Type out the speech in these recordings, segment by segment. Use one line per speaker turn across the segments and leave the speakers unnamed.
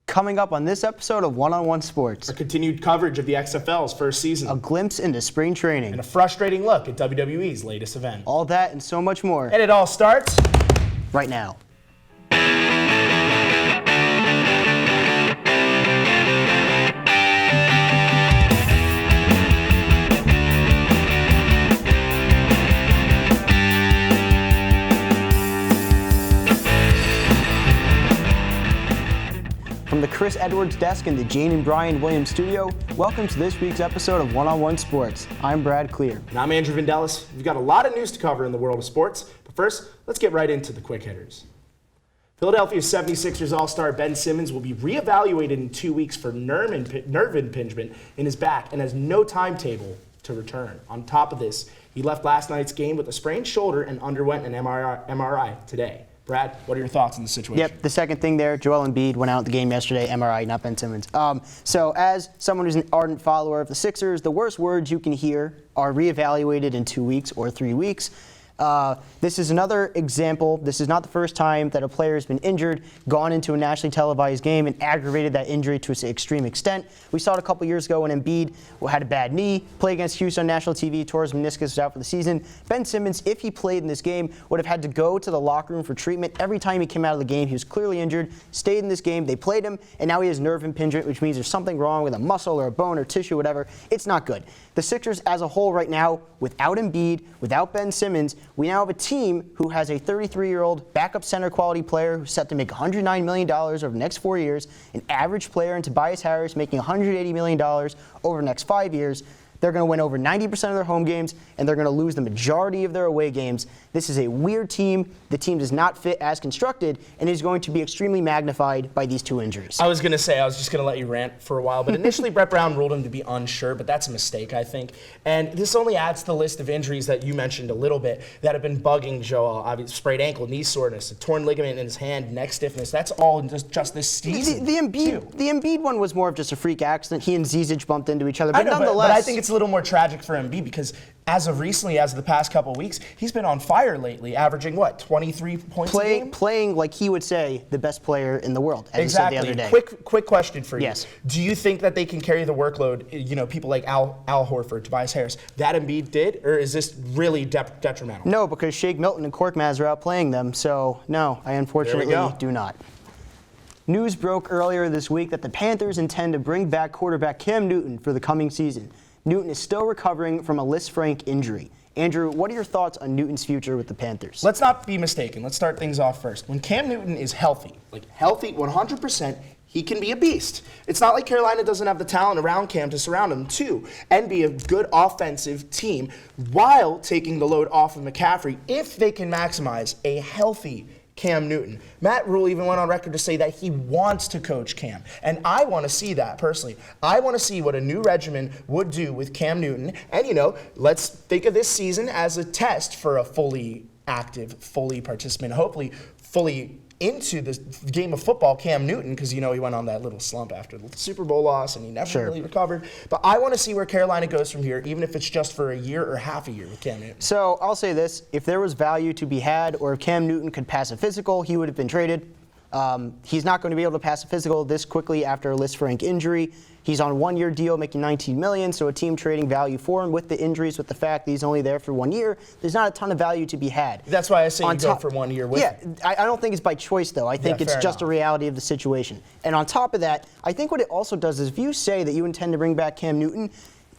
Coming up on this episode of One-on-One Sports.
Our continued coverage of the XFL's first season.
A glimpse into spring training.
And a frustrating look at WWE's latest event.
All that and so much more.
And it all starts
right now. From the Chris Edwards desk in the Jane and Brian Williams studio, welcome to this week's episode of One-on-One Sports. I'm Brad Clear.
And I'm Andrew Vandellis. We've got a lot of news to cover in the world of sports, but first, let's get right into the quick hitters. Philadelphia 76ers All-Star Ben Simmons will be reevaluated in 2 weeks for nerve impingement in his back and has no timetable to return. On top of this, he left last night's game with a sprained shoulder and underwent an MRI today. Brad, what are your thoughts on the situation?
Yep, the second thing there, Joel Embiid went out of the game yesterday, MRI, not Ben Simmons. So as someone who's an ardent follower of the Sixers, the worst words you can hear are reevaluated in 2 weeks or 3 weeks. This is another example. This is not the first time that a player has been injured, gone into a nationally televised game, and aggravated that injury to an extreme extent. We saw it a couple years ago when Embiid had a bad knee, played against Houston on national TV, tore his meniscus, was out for the season. Ben Simmons, if he played in this game, would have had to go to the locker room for treatment. Every time he came out of the game, he was clearly injured, stayed in this game, they played him, and now he has nerve impingement, which means there's something wrong with a muscle or a bone or tissue, whatever. It's not good. The Sixers as a whole right now, without Embiid, without Ben Simmons, we now have a team who has a 33-year-old backup center quality player who's set to make $109 million over the next 4 years, an average player in Tobias Harris making $180 million over the next 5 years. They're going to win over 90% of their home games, and they're going to lose the majority of their away games. This is a weird team. The team does not fit as constructed, and is going to be extremely magnified by these two injuries.
I was going to say, I was just going to let you rant for a while, but initially Brett Brown ruled him to be unsure, but that's a mistake, I think. And this only adds to the list of injuries that you mentioned a little bit that have been bugging Joel. Obviously, sprained ankle, knee soreness, a torn ligament in his hand, neck stiffness. That's all just this season.
The Embiid one was more of just a freak accident. He and Zizic bumped into each other, but
I know,
nonetheless.
But I think it's a little more tragic for Embiid because as of the past couple of weeks, he's been on fire lately, averaging, 23 points a game?
Playing, like he would say, the best player in the world, as
exactly.
he said the other day.
Quick question for you.
Yes.
Do you think that they can carry the workload, people like Al Horford, Tobias Harris, that Embiid did, or is this really detrimental?
No, because Shake Milton and Korkmaz are outplaying them, so no, I unfortunately do not. News broke earlier this week that the Panthers intend to bring back quarterback Cam Newton for the coming season. Newton is still recovering from a Lisfranc injury. Andrew, what are your thoughts on Newton's future with the Panthers?
Let's not be mistaken. Let's start things off first. When Cam Newton is healthy 100%, he can be a beast. It's not like Carolina doesn't have the talent around Cam to surround him too and be a good offensive team while taking the load off of McCaffrey if they can maximize a healthy Cam Newton. Matt Rule even went on record to say that he wants to coach Cam. And I want to see that personally. I want to see what a new regimen would do with Cam Newton. And, let's think of this season as a test for a fully active, fully participant, hopefully fully into the game of football, Cam Newton, because he went on that little slump after the Super Bowl loss and he never really recovered. But I want to see where Carolina goes from here, even if it's just for a year or half a year with Cam Newton.
So I'll say this, if there was value to be had or if Cam Newton could pass a physical, he would have been traded. He's not going to be able to pass a physical this quickly after a Lisfranc injury. He's on a one-year deal making $19 million, so a team trading value for him with the injuries, with the fact that he's only there for 1 year, there's not a ton of value to be had.
That's why I say you go for 1 year with him.
I don't think it's by choice, though. I think it's just a reality of the situation. And on top of that, I think what it also does is if you say that you intend to bring back Cam Newton,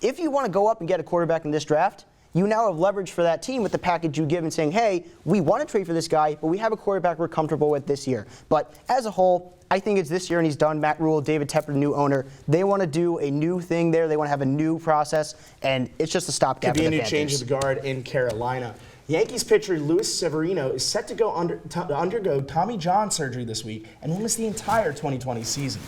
if you want to go up and get a quarterback in this draft, you now have leverage for that team with the package you give and saying, hey, we want to trade for this guy, but we have a quarterback we're comfortable with this year. But as a whole, I think it's this year and he's done. Matt Rule, David Tepper, the new owner, they want to do a new thing there. They want to have a new process, and it's just a stopgap for the Panthers.
Could be a new change of the guard in Carolina. Yankees pitcher Luis Severino is set to go undergo Tommy John surgery this week and will miss the entire 2020 season.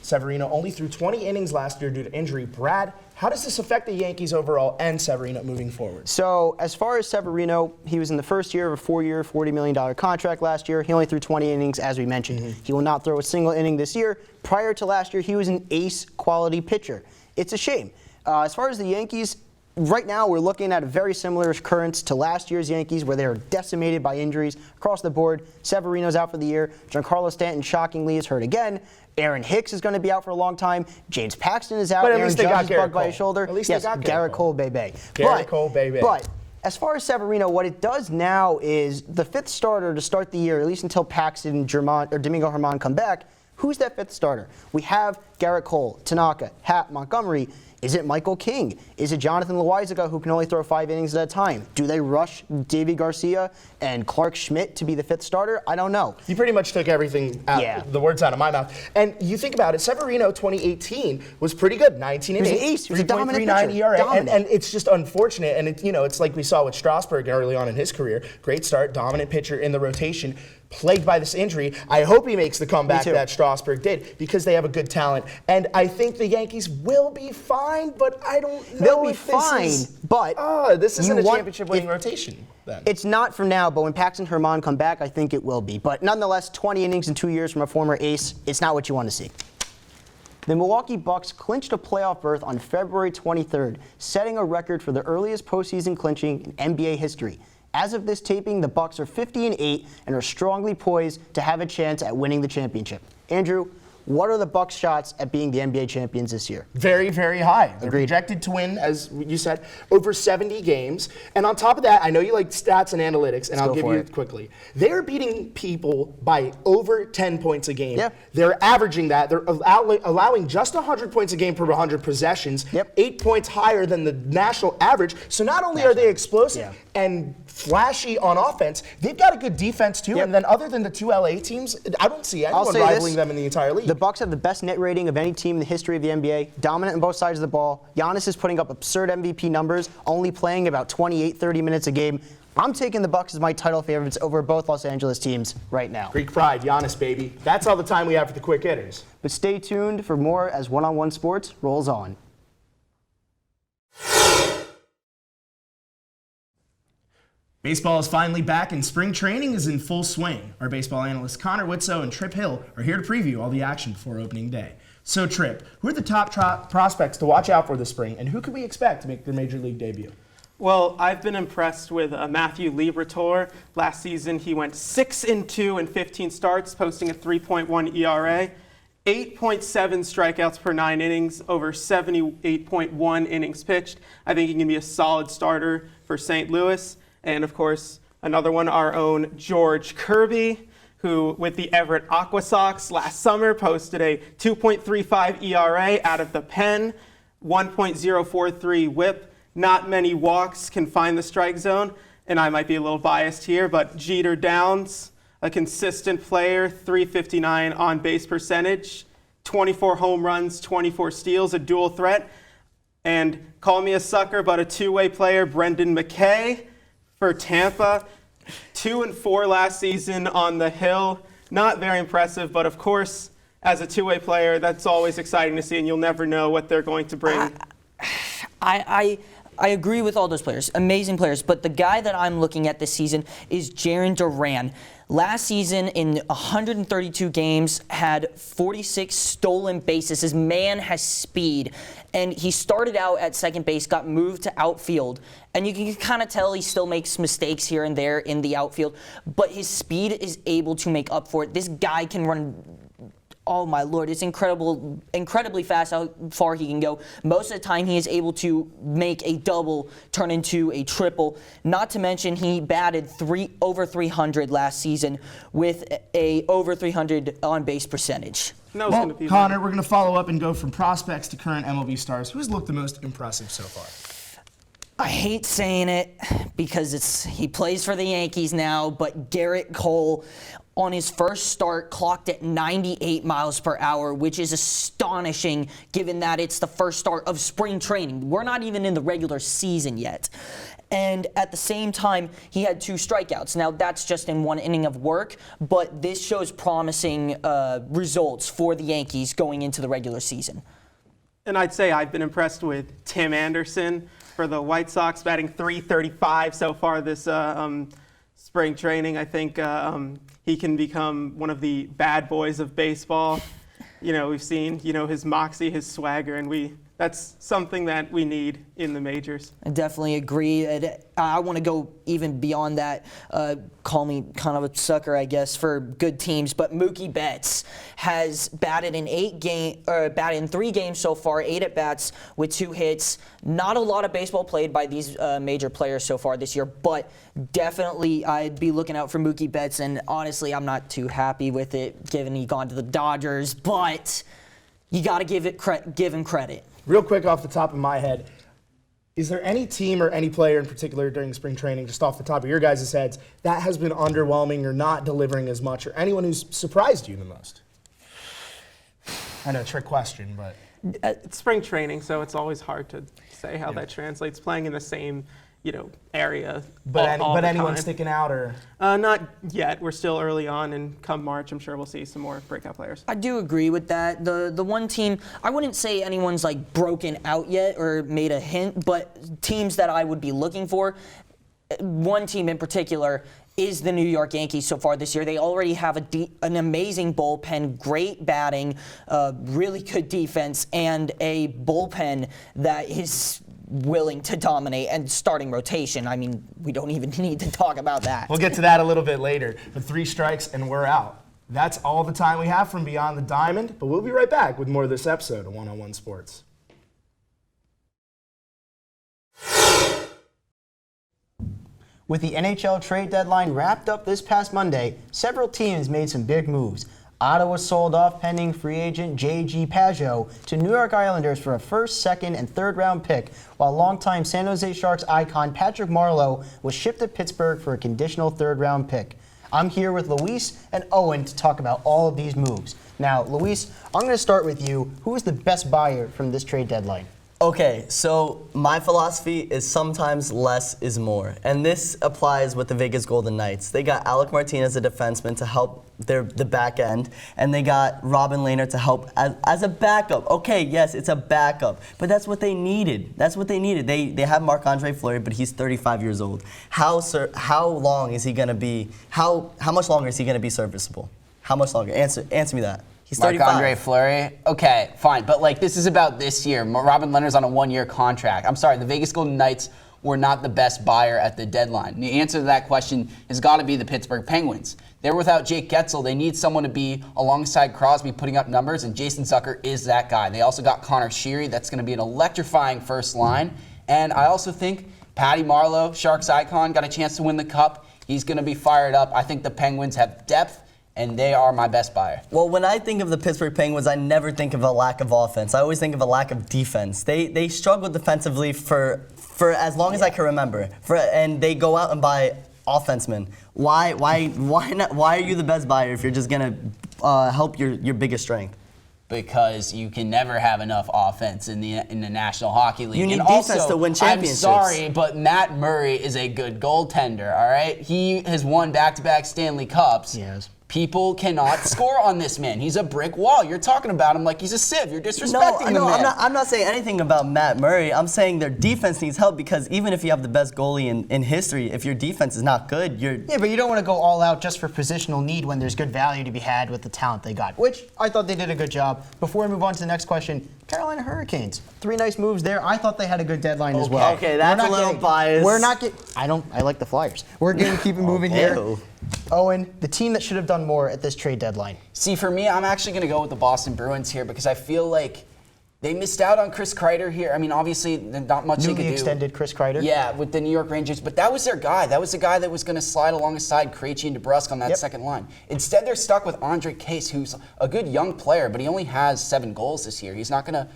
Severino only threw 20 innings last year due to injury. Brad, how does this affect the Yankees overall and Severino moving forward?
So as far as Severino, he was in the first year of a 4-year, $40 million contract last year. He only threw 20 innings, as we mentioned. He will not throw a single inning this year. Prior to last year, he was an ace quality pitcher. It's a shame. As far as the Yankees, right now, we're looking at a very similar occurrence to last year's Yankees, where they were decimated by injuries across the board. Severino's out for the year. Giancarlo Stanton, shockingly, is hurt again. Aaron Hicks is going to be out for a long time. James Paxton is out.
But at
Aaron
least they
Judge
got
is
Garrett
bugged by
Cole.
his shoulder.
At least
yes,
they got
Garrett Cole, baby.
Garrett Cole, baby.
But as far as Severino, what it does now is the fifth starter to start the year, at least until Paxton, Domingo Germán come back. Who's that fifth starter? We have Garrett Cole, Tanaka, Happ, Montgomery. Is it Michael King? Is it Jonathan Loaizaga, who can only throw 5 innings at a time? Do they rush Davy Garcia and Clark Schmidt to be the fifth starter? I don't know.
You pretty much took everything out, the words out of my mouth. And you think about it, Severino 2018 was pretty good. 19 and 8.
He was an ace. He was a dominant
3.39
pitcher.
ERA.
Dominant.
And it's just unfortunate. And it's like we saw with Strasburg early on in his career. Great start, dominant pitcher in the rotation. Plagued by this injury. I hope he makes the comeback that Strasburg did, because they have a good talent. And I think the Yankees will be fine, but I don't know.
They'll be fine, but
this isn't a championship-winning rotation. Then.
It's not for now, but when Paxton and Germán come back, I think it will be. But nonetheless, 20 innings in 2 years from a former ace, it's not what you want to see. The Milwaukee Bucks clinched a playoff berth on February 23rd, setting a record for the earliest postseason clinching in NBA history. As of this taping, the Bucks are 50-8 and are strongly poised to have a chance at winning the championship. Andrew, what are the Bucks' shots at being the NBA champions this year?
Very, very high. They're
Agreed.
projected to win, as you said, over 70 games. And on top of that, I know you like stats and analytics, and I'll give you it quickly. They're beating people by over 10 points a game.
Yeah.
They're averaging that. They're allowing just 100 points a game per 100 possessions, 8 points higher than the national average. So not only are they explosive and flashy on offense, they've got a good defense too. And then other than the 2 LA teams, I don't see anyone rivaling them in the entire league.
The Bucks have the best net rating of any team in the history of the NBA, dominant on both sides of the ball. Giannis is putting up absurd MVP numbers, only playing about 28, 30 minutes a game. I'm taking the Bucks as my title favorites over both Los Angeles teams right now.
Greek pride, Giannis, baby. That's all the time we have for the quick hitters.
But stay tuned for more as one-on-one sports rolls on.
Baseball is finally back and spring training is in full swing. Our baseball analysts Connor Witso and Tripp Hill are here to preview all the action before opening day. So Tripp, who are the top prospects to watch out for this spring, and who can we expect to make their major league debut?
Well, I've been impressed with Matthew Liberatore. Last season, he went 6-2 in 15 starts, posting a 3.1 ERA, 8.7 strikeouts per 9 innings, over 78.1 innings pitched. I think he can be a solid starter for St. Louis. And of course, another one, our own George Kirby, who with the Everett Aqua Sox last summer posted a 2.35 ERA out of the pen, 1.043 whip. Not many walks can find the strike zone, and I might be a little biased here, but Jeter Downs, a consistent player, 359 on base percentage, 24 home runs, 24 steals, a dual threat. And call me a sucker, but a two-way player, Brendan McKay for Tampa, 2-4 last season on the hill. Not very impressive, but of course, as a two-way player, that's always exciting to see, and you'll never know what they're going to bring.
I agree with all those players, amazing players, but the guy that I'm looking at this season is Jarren Duran. Last season, in 132 games, had 46 stolen bases. His man has speed, and he started out at second base, got moved to outfield, and you can kind of tell he still makes mistakes here and there in the outfield, but his speed is able to make up for it. This guy can run. Oh my Lord, it's incredibly fast how far he can go. Most of the time he is able to make a double turn into a triple. Not to mention he batted over 300 last season with a over 300 on base percentage.
Well, Connor, we're going to follow up and go from prospects to current MLB stars. Who's looked the most impressive so far?
I hate saying it because he plays for the Yankees now, but Garrett Cole on his first start clocked at 98 miles per hour, which is astonishing given that it's the first start of spring training. We're not even in the regular season yet. And at the same time, he had 2 strikeouts. Now, that's just in 1 inning of work, but this shows promising results for the Yankees going into the regular season.
And I'd say I've been impressed with Tim Anderson for the White Sox, batting .335 so far this spring training. I think he can become one of the bad boys of baseball. You know, we've seen, his moxie, his swagger, and we That's something that we need in the majors.
I definitely agree. I want to go even beyond that. Call me kind of a sucker, I guess, for good teams. But Mookie Betts has batted in 3 games so far, 8 at bats with 2 hits. Not a lot of baseball played by these major players so far this year, but definitely I'd be looking out for Mookie Betts. And honestly, I'm not too happy with it, given he gone to the Dodgers. But you got to give him credit.
Real quick off the top of my head, is there any team or any player in particular during spring training, just off the top of your guys' heads, that has been underwhelming or not delivering as much, or anyone who's surprised you the most? I know, trick question, but...
It's spring training, so it's always hard to say how that translates. Playing in the same, area.
But
all the
anyone
time.
sticking out, or...
Not yet. We're still early on, and come March, I'm sure we'll see some more breakout players.
I do agree with that. The one team, I wouldn't say anyone's like broken out yet or made a hint, but teams that I would be looking for, one team in particular is the New York Yankees so far this year. They already have an amazing bullpen, great batting, really good defense, and a bullpen that is willing to dominate, and starting rotation. I mean, we don't even need to talk about that.
We'll get to that a little bit later. The 3 strikes and we're out. That's all the time we have from Beyond the Diamond, but we'll be right back with more of this episode of 101 Sports.
With the NHL trade deadline wrapped up this past Monday, several teams made some big moves. Ottawa sold off pending free agent J.G. Pageau to New York Islanders for a first, second, and third round pick, while longtime San Jose Sharks icon Patrick Marleau was shipped to Pittsburgh for a conditional third round pick. I'm here with Luis and Owen to talk about all of these moves. Now, Luis, I'm going to start with you. Who is the best buyer from this trade deadline?
Okay, so my philosophy is sometimes less is more. And this applies with the Vegas Golden Knights. They got Alec Martinez, a defenseman, to help the back end, and they got Robin Lehner to help as a backup. Okay, yes, it's a backup, but that's what they needed. That's what they needed. They have Marc-Andre Fleury, but he's 35 years old. How long is he going to be, how much longer is he going to be serviceable? How much longer? Answer me that. He's 35.
Marc-Andre Fleury? Okay, fine. But, this is about this year. Robin Lehner's on a 1-year contract. I'm sorry, the Vegas Golden Knights were not the best buyer at the deadline. The answer to that question has got to be the Pittsburgh Penguins. They're without Jake Getzel. They need someone to be alongside Crosby putting up numbers, and Jason Zucker is that guy. They also got Connor Sheary. That's going to be an electrifying first line. And I also think Patty Marleau, Sharks icon, got a chance to win the Cup. He's going to be fired up. I think the Penguins have depth, and they are my best buyer.
Well, when I think of the Pittsburgh Penguins, I never think of a lack of offense. I always think of a lack of defense. They struggled defensively for as long as I can remember. And they go out and buy offensemen. Why are you the best buyer if you're just gonna help your biggest strength?
Because you can never have enough offense in the National Hockey League.
You need
and
defense
also,
to win championships.
I'm sorry, but Matt Murray is a good goaltender, all right? He has won back-to-back Stanley Cups.
Yes.
People cannot score on this man. He's a brick wall. You're talking about him like he's a sieve. You're disrespecting the man.
I'm not saying anything about Matt Murray. I'm saying their defense needs help, because even if you have the best goalie in history, if your defense is not good, you're...
Yeah, but you don't want to go all out just for positional need when there's good value to be had with the talent they got, which I thought they did a good job. Before we move on to the next question, Carolina Hurricanes. 3 nice moves there. I thought they had a good deadline as well.
Okay, that's a little biased.
We're not getting... I like the Flyers. We're going to keep it moving here.
Ew.
Owen, the team that should have done more at this trade deadline.
See, for me, I'm actually going to go with the Boston Bruins here because I feel like they missed out on Chris Kreider here. I mean, obviously, not much they could do.
Newly extended Chris Kreider.
Yeah, with the New York Rangers. But that was their guy. That was the guy that was going to slide alongside Krejci and DeBrusk on that second line. Instead, they're stuck with Andre Case, who's a good young player, but he only has 7 goals this year. He's not going to...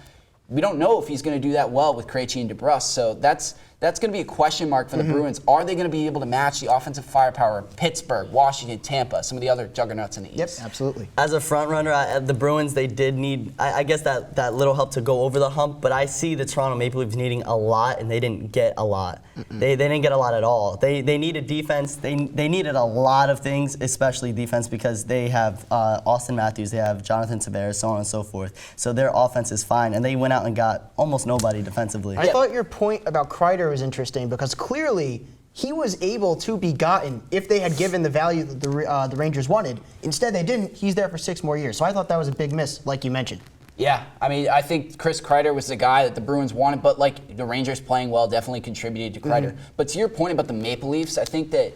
We don't know if he's going to do that well with Krejci and DeBrusk, so that's going to be a question mark for the Bruins. Are they going to be able to match the offensive firepower of Pittsburgh, Washington, Tampa, some of the other juggernauts in the East?
Yep, absolutely.
As a front runner, the Bruins, they did need, I guess, that little help to go over the hump, but I see the Toronto Maple Leafs needing a lot, and they didn't get a lot. They didn't get a lot at all. They needed defense. They needed a lot of things, especially defense, because they have Austin Matthews, they have Jonathan Tavares, so on and so forth. So their offense is fine, and they went out and got almost nobody defensively.
I thought your point about Kreider was interesting because clearly he was able to be gotten if they had given the value that the Rangers wanted. Instead, they didn't. He's there for 6 more years. So I thought that was a big miss, like you mentioned.
Yeah, I mean, I think Chris Kreider was the guy that the Bruins wanted, but like the Rangers playing well definitely contributed to Kreider. But to your point about the Maple Leafs, I think that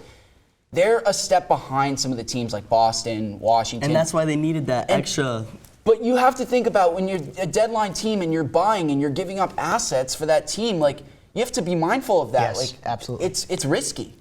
they're a step behind some of the teams like Boston, Washington.
And that's why they needed that extra.
But you have to think about when you're a deadline team and you're buying and you're giving up assets for that team, like you have to be mindful of that.
Yes,
like,
absolutely.
It's risky.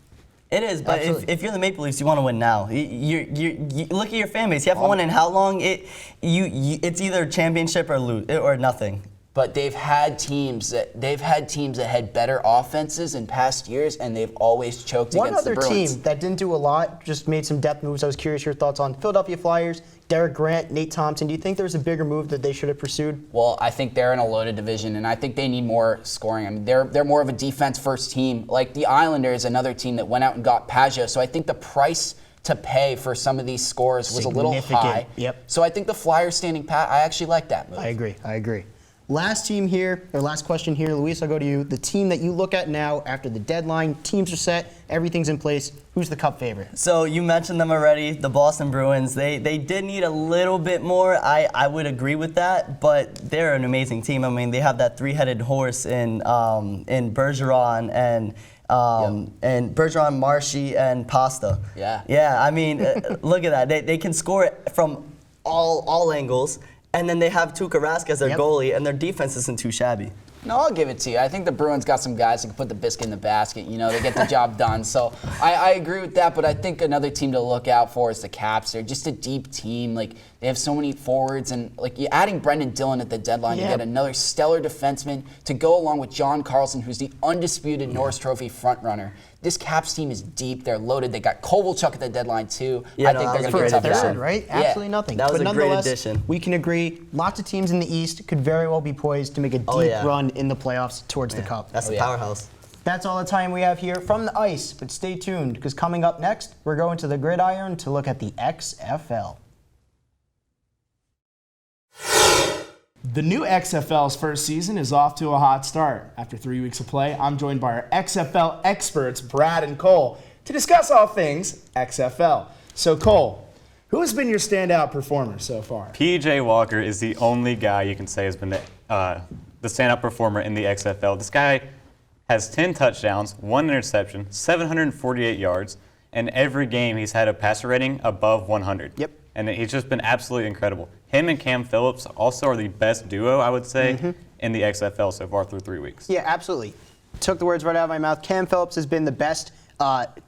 It is, but
Absolutely.
if you're the Maple Leafs, you want to win now. You look at your fan base. You haven't won in how long? It's either championship or nothing.
But they've had teams that had better offenses in past years, and they've always choked
One
against the
other
Bruins.
team that didn't do a lot, just made some depth moves. I was curious your thoughts on Philadelphia Flyers, Derek Grant, Nate Thompson. Do you think there was a bigger move that they should have pursued?
Well, I think they're in a loaded division, and I think they need more scoring. I mean, they're more of a defense-first team. Like the Islanders, another team that went out and got Pajot. So I think the price to pay for some of these scores was a little
Significant.
high.
Yep.
So I think the Flyers standing pat. I actually like that move.
I agree. Last team here, or last question here, Luis, I'll go to you. The team that you look at now after the deadline, teams are set, everything's in place. Who's the Cup favorite?
So you mentioned them already, the Boston Bruins. They did need a little bit more. I would agree with that, but they're an amazing team. I mean, they have that three-headed horse in Bergeron and Bergeron, Marshy, and Pasta.
Yeah.
Yeah, I mean, look at that. They can score it from all angles. And then they have Tuukka Rask as their goalie, and their defense isn't too shabby.
No, I'll give it to you. I think the Bruins got some guys that can put the biscuit in the basket. You know, they get the job done. So I agree with that, but I think another team to look out for is the Caps. They're just a deep team. Like, they have so many forwards, and like you're adding Brendan Dillon at the deadline to get another stellar defenseman to go along with John Carlson, who's the undisputed Norris Trophy frontrunner. This Caps team is deep. They're loaded. They got Kovalchuk at the deadline too.
Yeah,
I think they're going to get tough
Third,
down.
right?
Yeah.
Absolutely nothing.
That was
but
a great
nonetheless,
addition.
we can agree, lots of teams in the East could very well be poised to make a deep run in the playoffs towards the Cup.
That's a powerhouse.
That's all the time we have here from the ice, but stay tuned, because coming up next, we're going to the gridiron to look at the XFL.
The new XFL's first season is off to a hot start. After 3 weeks of play, I'm joined by our XFL experts, Brad and Cole, to discuss all things XFL. So Cole, who has been your standout performer so far?
PJ Walker is the only guy you can say has been the stand-up performer in the XFL. This guy has 10 touchdowns, 1 interception, 748 yards, and every game he's had a passer rating above 100.
Yep.
And he's just been absolutely incredible. Him and Cam Phillips also are the best duo, I would say, in the XFL so far through 3 weeks.
Yeah, absolutely. Took the words right out of my mouth. Cam Phillips has been the best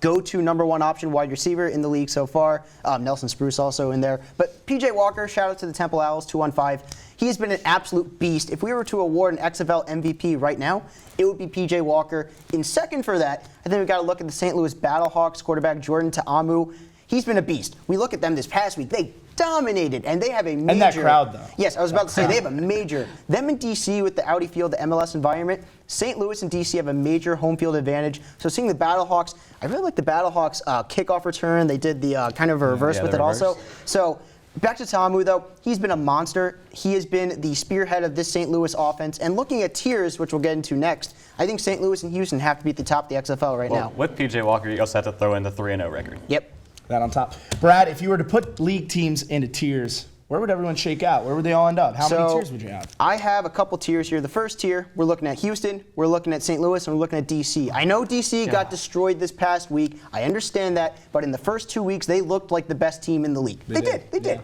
go-to number one option wide receiver in the league so far. Nelson Spruce also in there. But PJ Walker, shout out to the Temple Owls, 215. He has been an absolute beast. If we were to award an XFL MVP right now, it would be PJ Walker. In second for that, I think we've got to look at the St. Louis Battlehawks quarterback Jordan Ta'amu. He's been a beast. We look at them this past week. They dominated, and they have a major...
And that crowd, though.
Yes, I was about to say, they have a major... Them in D.C. with the Audi Field, the MLS environment, St. Louis and D.C. have a major home field advantage. So seeing the Battlehawks, I really like the Battlehawks kickoff return. They did the kind of a reverse with it also. So back to Ta'amu, though. He's been a monster. He has been the spearhead of this St. Louis offense. And looking at tiers, which we'll get into next, I think St. Louis and Houston have to be at the top of the XFL right now.
With PJ Walker, you also have to throw in the 3-0 record.
Yep.
That on top. Brad, if you were to put league teams into tiers, where would everyone shake out? Where would they all end up? How many tiers would you have?
I have a couple tiers here. The first tier, we're looking at Houston, we're looking at St. Louis, and we're looking at D.C. I know D.C. got destroyed this past week. I understand that. But in the first 2 weeks, they looked like the best team in the league. They did.
Yeah.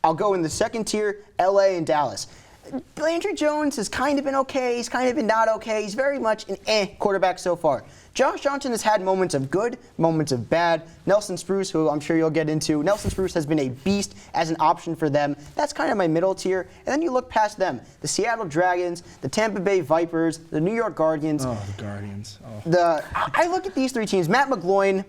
I'll go in the second tier, L.A. and Dallas. Landry Jones has kind of been okay. He's kind of been not okay. He's very much an quarterback so far. Josh Johnson has had moments of good, moments of bad. Nelson Spruce, who I'm sure you'll get into, Nelson Spruce has been a beast as an option for them. That's kind of my middle tier. And then you look past them. The Seattle Dragons, the Tampa Bay Vipers, the New York Guardians.
Oh, the Guardians. Oh.
I look at these three teams. Matt McGloin.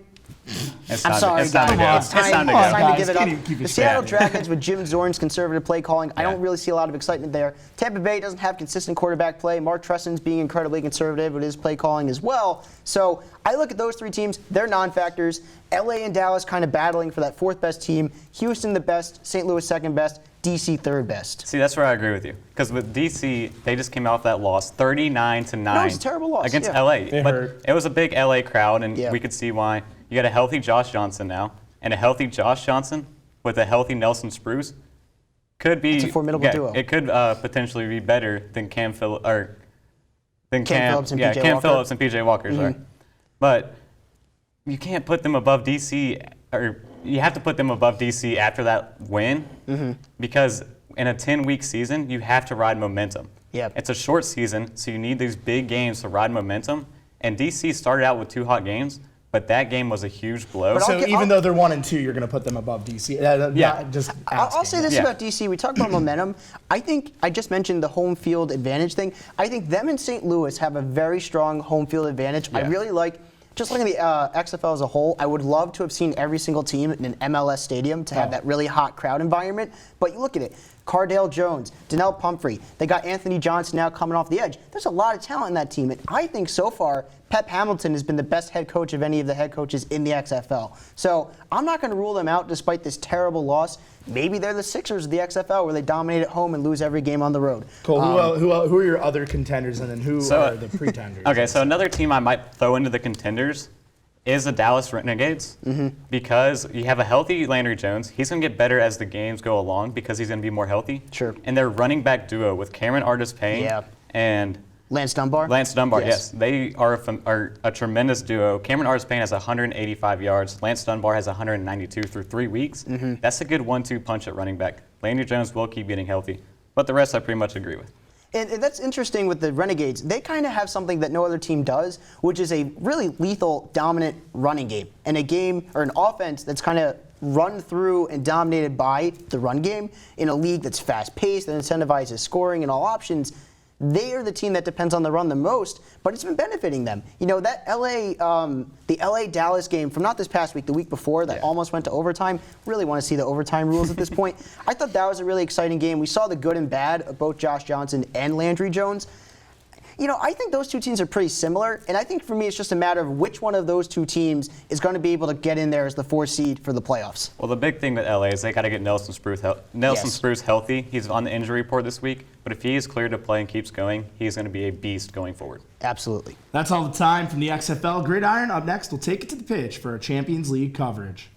It's
I'm
time
sorry,
it's time to
guys.
go.
It's time,
It's time to
it's
go.
time to give it
Guys,
up.
keep it
The Seattle
straight.
Dragons with Jim Zorn's conservative play calling, I don't really see a lot of excitement there. Tampa Bay doesn't have consistent quarterback play. Mark Tressen's being incredibly conservative with his play calling as well. So I look at those three teams. They're non-factors. LA and Dallas kind of battling for that fourth best team. Houston the best. St. Louis second best. DC third best.
See, that's where I agree with you. Because with DC, they just came off that loss, 39-9.
No, it's a terrible loss,
against
yeah.
LA.
It
But
hurt.
it was a big LA crowd, and
Yeah.
we could see why. You got a healthy Josh Johnson now, and a healthy Josh Johnson with a healthy Nelson Spruce. could be
It's a formidable duo.
It could potentially be better than Cam Phillips and
PJ
Cam
Walker.
Phillips and PJ Walker. Sorry, but you can't put them above DC, or you have to put them above DC after that win, because in a 10-week season you have to ride momentum.
Yep.
It's a short season, so you need these big games to ride momentum. And DC started out with 2 hot games, but that game was a huge blow.
But
So even though they're 1 and 2, you're going to put them above DC. Not just
I'll say this
Yeah.
about DC. We talk about momentum. I think I just mentioned the home field advantage thing. I think them and St. Louis have a very strong home field advantage. I
Yeah.
really like, just looking at the XFL as a whole, I would love to have seen every single team in an MLS stadium to have that really hot crowd environment. But you look at it. Cardale Jones, Donnell Pumphrey. They got Anthony Johnson now coming off the edge. There's a lot of talent in that team. And I think so far, Pep Hamilton has been the best head coach of any of the head coaches in the XFL. So I'm not going to rule them out despite this terrible loss. Maybe they're the Sixers of the XFL where they dominate at home and lose every game on the road.
Cole, who are your other contenders, and then who are the pretenders?
Okay, so another team I might throw into the contenders is the Dallas Renegades, because you have a healthy Landry Jones. He's going to get better as the games go along because he's going to be more healthy.
Sure.
And their running back duo with Cameron Artis-Payne and
Lance Dunbar?
Lance Dunbar, yes. They are a tremendous duo. Cameron Artis-Payne has 185 yards. Lance Dunbar has 192 through 3 weeks. That's a good 1-2 punch at running back. Landry Jones will keep getting healthy, but the rest I pretty much agree with.
And that's interesting with the Renegades. They kind of have something that no other team does, which is a really lethal, dominant running game. And a game or an offense that's kind of run through and dominated by the run game in a league that's fast-paced, that incentivizes scoring and all options. They are the team that depends on the run the most, but it's been benefiting them. You know, that the LA-Dallas game from not this past week, the week before, that almost went to overtime. Really want to see the overtime rules at this point. I thought that was a really exciting game. We saw the good and bad of both Josh Johnson and Landry Jones. You know, I think those two teams are pretty similar, and I think for me it's just a matter of which one of those two teams is going to be able to get in there as the 4 seed for the playoffs.
Well, the big thing with LA is they got to get Nelson Spruce healthy. He's on the injury report this week, but if he is cleared to play and keeps going, he's going to be a beast going forward.
Absolutely.
That's all the time from the XFL. Gridiron up next. We'll take it to the pitch for our Champions League coverage.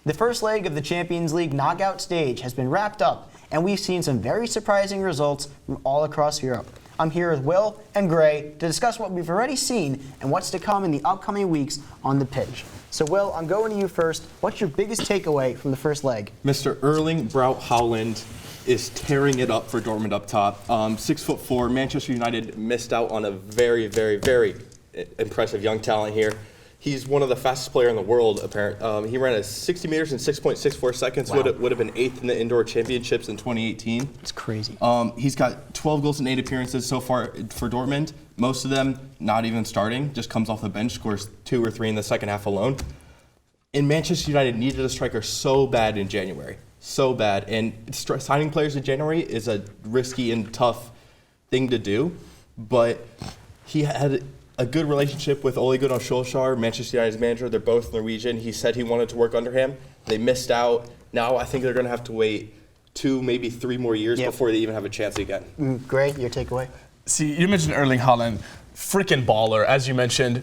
The first leg of the Champions League knockout stage has been wrapped up, and we've seen some very surprising results from all across Europe. I'm here with Will and Gray to discuss what we've already seen and what's to come in the upcoming weeks on the pitch. So, Will, I'm going to you first. What's your biggest takeaway from the first leg?
Mr. Erling Braut Haaland is tearing it up for Dortmund up top. 6'4", Manchester United missed out on a very, very, very impressive young talent here. He's one of the fastest player in the world, apparently. He ran a 60 meters in 6.64 seconds,
Wow.
would have been 8th in the indoor championships in 2018.
It's crazy.
He's got 12 goals and 8 appearances so far for Dortmund. Most of them not even starting, just comes off the bench, scores 2 or 3 in the second half alone. And Manchester United needed a striker so bad in January, so bad. And signing players in January is a risky and tough thing to do, but he had a good relationship with Ole Gunnar Solskjaer, Manchester United's manager. They're both Norwegian. He said he wanted to work under him. They missed out. Now I think they're going to have to wait 2, maybe 3 more years before they even have a chance again.
Gray, your takeaway?
See, you mentioned Erling Haaland, freaking baller, as you mentioned.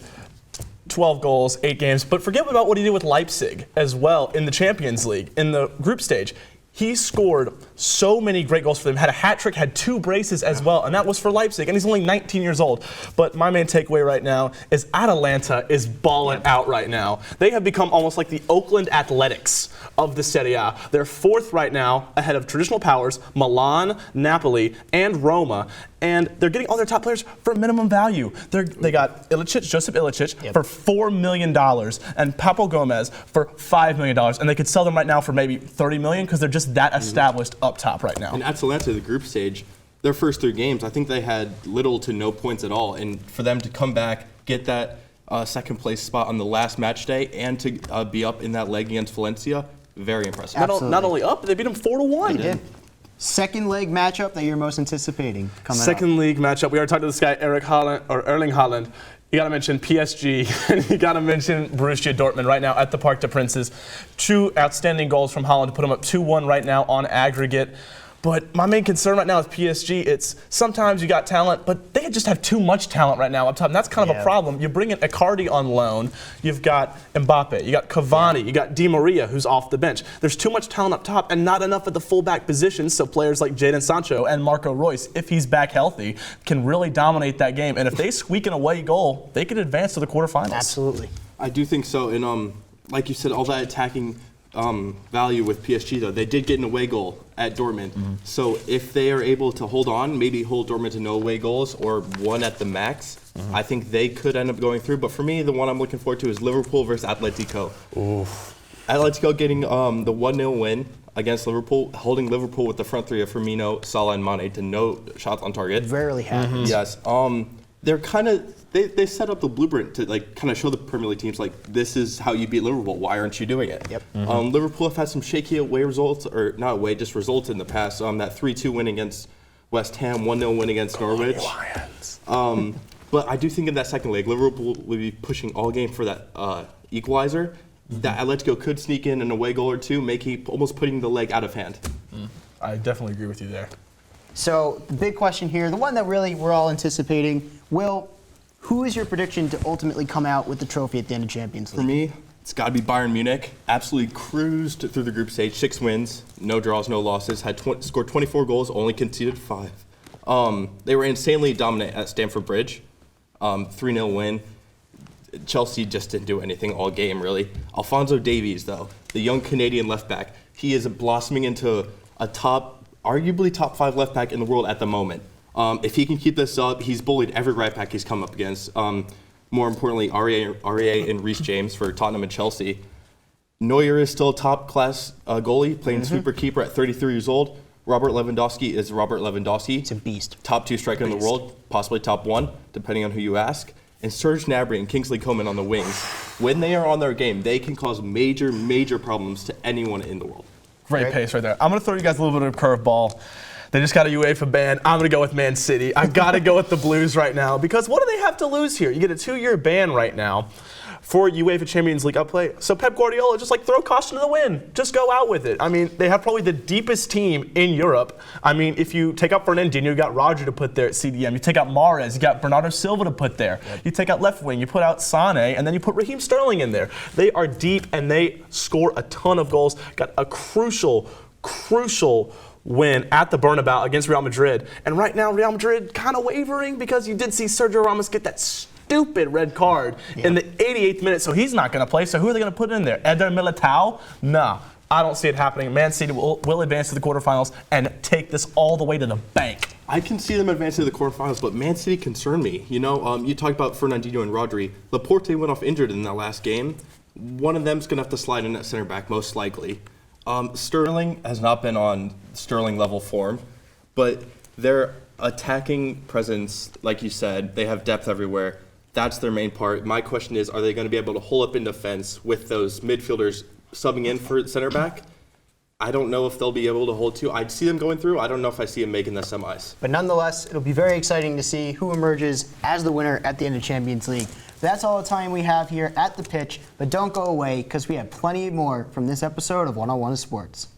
12 goals, 8 games, but forget about what he did with Leipzig as well in the Champions League, in the group stage. He scored so many great goals for them, had a hat trick, had 2 braces as well, and that was for Leipzig, and he's only 19 years old. But my main takeaway right now is Atalanta is balling out right now. They have become almost like the Oakland Athletics of the Serie A. They're 4th right now, ahead of traditional powers, Milan, Napoli, and Roma. And they're getting all their top players for minimum value. They got Joseph Ilicic for $4 million and Papo Gomez for $5 million. And they could sell them right now for maybe $30 million because they're just that established up top right now.
And Atalanta, the group stage, their first 3 games, I think they had little to no points at all. And for them to come back, get that second place spot on the last match day, and to be up in that leg against Valencia, very impressive.
Not only up, they beat them 4-1.
They did. Second leg matchup that you're most anticipating coming up.
Second league matchup. We already talked to this guy, Erling Haaland. You got to mention PSG, and you got to mention Borussia Dortmund right now at the Parc des Princes. 2 outstanding goals from Haaland to put him up 2-1 right now on aggregate. But my main concern right now with PSG, it's sometimes you got talent, but they just have too much talent right now up top. And that's kind of a problem. You bring in Icardi on loan, you've got Mbappe, you got Cavani, you got Di Maria, who's off the bench. There's too much talent up top and not enough at the fullback positions, so players like Jadon Sancho and Marco Reus, if he's back healthy, can really dominate that game. And if they squeak an away goal, they could advance to the quarterfinals.
Absolutely.
I do think so. And like you said, all that attacking value with PSG, though, they did get an away goal at Dortmund. So if they are able to hold on, maybe hold Dortmund to no away goals or one at the max, I think they could end up going through. But for me, the one I'm looking forward to is Liverpool versus Atletico.
Oof.
Atletico getting the 1-0 win against Liverpool, holding Liverpool with the front three of Firmino, Salah, and Mane to no shots on target.
Rarely happens.
Yes. They're kind of they set up the blueprint to like kind of show the Premier League teams like this is how you beat Liverpool. Why aren't you doing it?
Yep.
Liverpool have had some shaky away results, or not away, just results in the past. That 3-2 win against West Ham, 1-0 win against Norwich. But I do think in that second leg, Liverpool will be pushing all game for that equalizer. That Atletico could sneak in an away goal or two, almost putting the leg out of hand.
I definitely agree with you there.
So the big question here, the one that really we're all anticipating, Will, who is your prediction to ultimately come out with the trophy at the end of Champions League?
For me, it's got to be Bayern Munich. Absolutely cruised through the group stage, 6 wins, no draws, no losses, scored 24 goals, only conceded 5. They were insanely dominant at Stamford Bridge, 3-0 win. Chelsea just didn't do anything all game, really. Alphonso Davies, though, the young Canadian left back, he is blossoming into a arguably top 5 left back in the world at the moment. If he can keep this up, he's bullied every right back he's come up against. More importantly, Aurier and Reece James for Tottenham and Chelsea. Neuer is still a top-class goalie, playing sweeper keeper at 33 years old. Robert Lewandowski is Robert Lewandowski.
It's a beast.
Top 2 striker in the world, possibly top 1, depending on who you ask. And Serge Gnabry and Kingsley Coman on the wings. When they are on their game, they can cause major, major problems to anyone in the world.
Great pace right there. I'm going to throw you guys a little bit of a curveball. They just got a UEFA ban. I'm going to go with Man City. I've got to go with the Blues right now because what do they have to lose here? You get a 2-year ban right now for UEFA Champions League upplay. So Pep Guardiola, just like throw caution to the wind. Just go out with it. I mean, they have probably the deepest team in Europe. I mean, if you take out Fernandinho, you got Roger to put there at CDM. You take out Mahrez, you got Bernardo Silva to put there. Yep. You take out left wing, you put out Sane, and then you put Raheem Sterling in there. They are deep and they score a ton of goals. Got a crucial win at the Bernabeu against Real Madrid. And right now, Real Madrid kind of wavering because you did see Sergio Ramos get that stupid red card in the 88th minute, so he's not going to play. So who are they going to put in there? Eder Militao? No, I don't see it happening. Man City will advance to the quarterfinals and take this all the way to the bank.
I can see them advancing to the quarterfinals, but Man City concern me. You know, you talked about Fernandinho and Rodri. Laporte went off injured in that last game. One of them's going to have to slide in at center back, most likely. Sterling has not been on Sterling level form, but their attacking presence, like you said, they have depth everywhere. That's their main part. My question is, are they going to be able to hold up in defense with those midfielders subbing in for center back? I don't know if they'll be able to hold to. I'd see them going through. I don't know if I see them making the semis.
But nonetheless, it'll be very exciting to see who emerges as the winner at the end of Champions League. That's all the time we have here at The Pitch, but don't go away because we have plenty more from this episode of 101 Sports.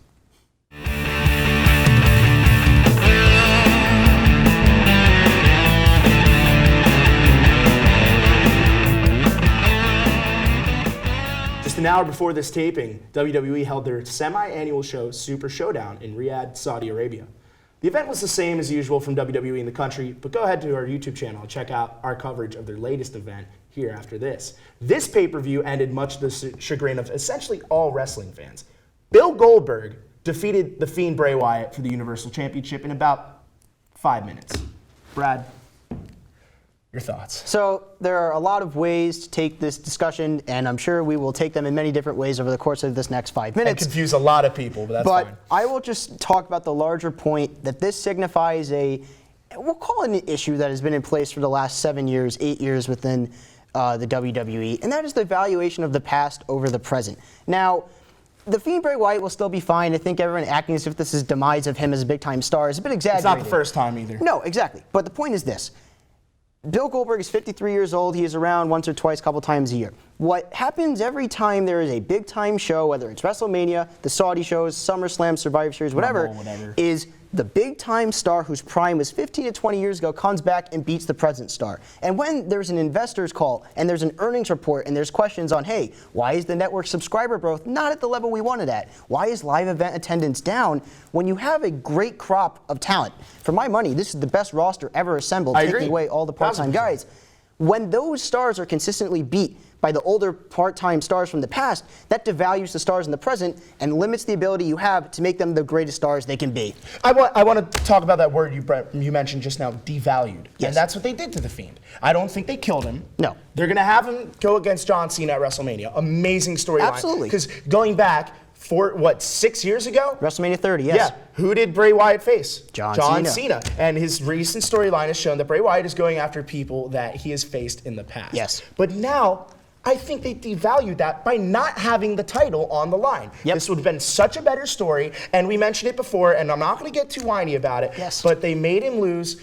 Just an hour before this taping, WWE held their semi-annual show Super Showdown in Riyadh, Saudi Arabia. The event was the same as usual from WWE in the country, but go ahead to our YouTube channel and check out our coverage of their latest event here after this. This pay-per-view ended much to the chagrin of essentially all wrestling fans. Bill Goldberg defeated The Fiend Bray Wyatt for the Universal Championship in about 5 minutes. Brad, your thoughts?
So there are a lot of ways to take this discussion, and I'm sure we will take them in many different ways over the course of this next 5 minutes.
And confuse a lot of people, but that's fine.
I will just talk about the larger point that this signifies we'll call it an issue that has been in place for the last 7 years, 8 years within the WWE, and that is the evaluation of the past over the present. Now, The Fiend Bray Wyatt will still be fine. I think everyone acting as if this is demise of him as a big-time star is a bit exaggerated.
It's not the first time either.
No, exactly. But the point is this. Bill Goldberg is 53 years old. He is around once or twice, a couple times a year. What happens every time there is a big-time show, whether it's WrestleMania, the Saudi shows, SummerSlam, Survivor Series, whatever, is the big-time star whose prime was 15 to 20 years ago comes back and beats the present star. And when there's an investor's call and there's an earnings report and there's questions on, hey, why is the network subscriber growth not at the level we wanted at? Why is live event attendance down? When you have a great crop of talent, for my money, this is the best roster ever assembled,
I
taking
agree.
away all the part-time
1000%.
guys. When those stars are consistently beat by the older part-time stars from the past, that devalues the stars in the present and limits the ability you have to make them the greatest stars they can be.
I want to talk about that word you mentioned just now, devalued.
Yes.
And that's what they did to The Fiend. I don't think they killed him.
No.
They're going to have him go against John Cena at WrestleMania. Amazing storyline.
Absolutely.
Because going back, 6 years ago?
WrestleMania 30, yes.
Yeah. Who did Bray Wyatt face?
John
Cena. And his recent storyline has shown that Bray Wyatt is going after people that he has faced in the past.
Yes.
But now, I think they devalued that by not having the title on the line.
Yep.
This would have been such a better story, and we mentioned it before, and I'm not going to get too whiny about it,
Yes.
but they made him lose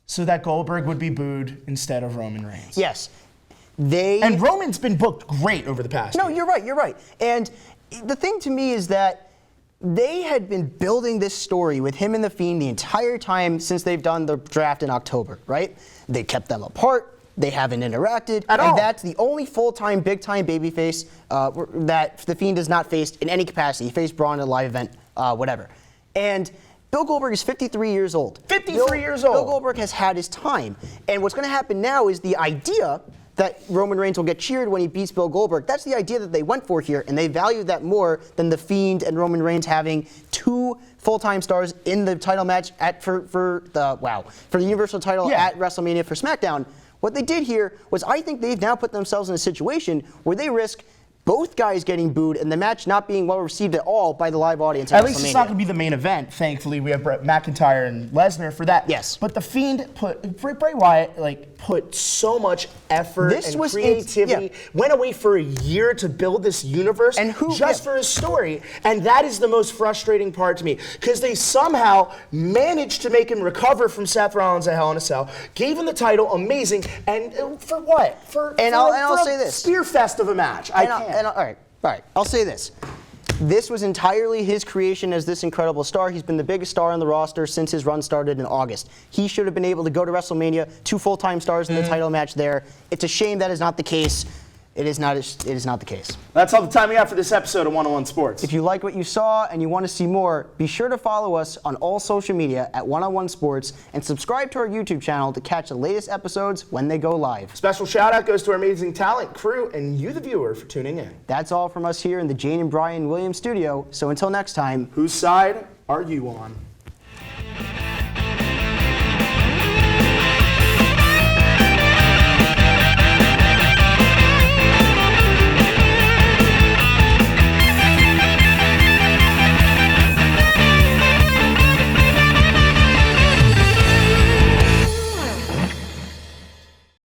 so that Goldberg would be booed instead of Roman Reigns.
Yes.
And Roman's been booked great over the past
No,
year.
you're right. And the thing to me is that they had been building this story with him and The Fiend the entire time since they've done the draft in October, right? They kept them apart. They haven't interacted.
At all.
And that's the only full-time, big-time babyface that The Fiend has not faced in any capacity. He faced Braun at a live event, whatever. And Bill Goldberg is 53 years old.
53 years old.
Bill Goldberg has had his time. And what's going to happen now is the idea that Roman Reigns will get cheered when he beats Bill Goldberg. That's the idea that they went for here, and they valued that more than The Fiend and Roman Reigns having two full-time stars in the title match for the Universal title at WrestleMania for SmackDown. What they did here was, I think they've now put themselves in a situation where they risk both guys getting booed and the match not being well received at all by the live audience at
least
WrestleMania.
it's not going to be the main event. Thankfully, we have Brett McIntyre and Lesnar for that.
Yes.
But The Fiend Bray Wyatt put so much effort and creativity. Went away for a year to build this universe for his story. And that is the most frustrating part to me, because they somehow managed to make him recover from Seth Rollins at Hell in a Cell, gave him the title, amazing, and for what?
I'll say this.
Spear fest of a match.
All right. I'll say this. This was entirely his creation as this incredible star. He's been the biggest star on the roster since his run started in August. He should have been able to go to WrestleMania, two full-time stars in the title match there. It's a shame that is not the case. It is not the case.
That's all the time we have for this episode of 101 Sports.
If you like what you saw and you want to see more, be sure to follow us on all social media at 101 Sports and subscribe to our YouTube channel to catch the latest episodes when they go live.
Special shout out goes to our amazing talent, crew, and you, the viewer, for tuning in.
That's all from us here in the Jane and Brian Williams studio. So until next time,
whose side are you on?